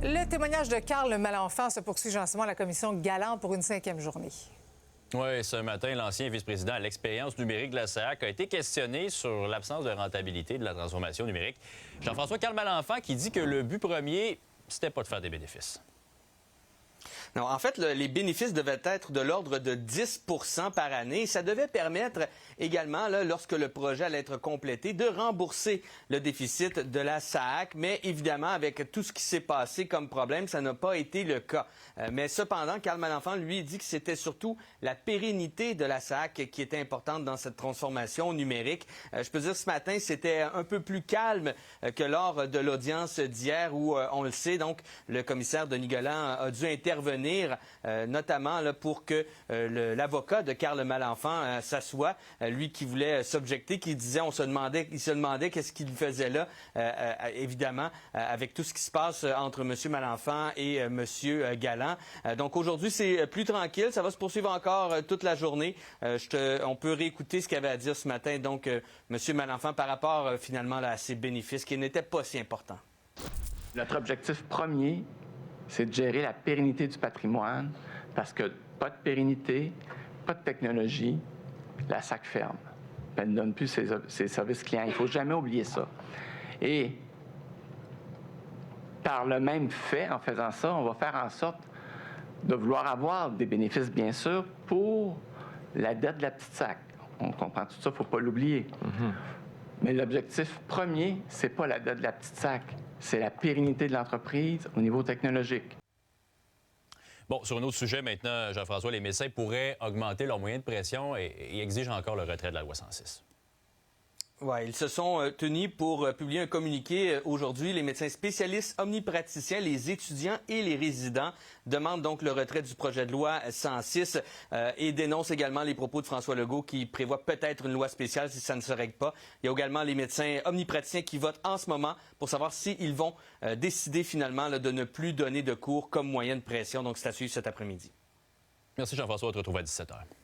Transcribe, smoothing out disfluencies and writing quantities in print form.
Le témoignage de Carl Malenfant se poursuit gentiment à la commission Galland pour une 5e journée. Oui, ce matin, l'ancien vice-président à l'expérience numérique de la SAAQ a été questionné sur l'absence de rentabilité de la transformation numérique. Jean-François Carl Malenfant qui dit que le but premier, c'était pas de faire des bénéfices. Non, en fait, les bénéfices devaient être de l'ordre de 10 par année. Ça devait permettre également, lorsque le projet allait être complété, de rembourser le déficit de la SAAQ. Mais évidemment, avec tout ce qui s'est passé comme problème, ça n'a pas été le cas. Mais cependant, Carl Malenfant, lui, dit que c'était surtout la pérennité de la SAAQ qui était importante dans cette transformation numérique. Je peux dire, ce matin, c'était un peu plus calme que lors de l'audience d'hier où, on le sait, donc, le commissaire Denis Galland a dû intervenir notamment pour que l'avocat de Carl Malenfant s'assoie, lui qui voulait s'objecter, qui disait, il se demandait qu'est-ce qu'il faisait là, évidemment, avec tout ce qui se passe entre M. Malenfant et M. Galland. Donc aujourd'hui, c'est plus tranquille, ça va se poursuivre encore toute la journée. On peut réécouter ce qu'il avait à dire ce matin, donc M. Malenfant, par rapport finalement à ses bénéfices, qui n'étaient pas si importants. Notre objectif premier, c'est de gérer la pérennité du patrimoine, parce que pas de pérennité, pas de technologie, la SAAQ ferme. Elle ne donne plus ses services clients. Il ne faut jamais oublier ça. Et par le même fait, en faisant ça, on va faire en sorte de vouloir avoir des bénéfices, bien sûr, pour la dette de la petite SAAQ. On comprend tout ça, il ne faut pas l'oublier. Mais l'objectif premier, c'est pas la dette de la petite SAAQ, c'est la pérennité de l'entreprise au niveau technologique. Bon, sur un autre sujet maintenant, Jean-François, les médecins pourraient augmenter leurs moyens de pression et exigent encore le retrait de la loi 106. Oui, ils se sont tenus pour publier un communiqué aujourd'hui. Les médecins spécialistes omnipraticiens, les étudiants et les résidents demandent donc le retrait du projet de loi 106 et dénoncent également les propos de François Legault qui prévoit peut-être une loi spéciale si ça ne se règle pas. Il y a également les médecins omnipraticiens qui votent en ce moment pour savoir s'ils vont décider finalement de ne plus donner de cours comme moyen de pression. Donc, c'est à suivre cet après-midi. Merci Jean-François, on te retrouve à 17h.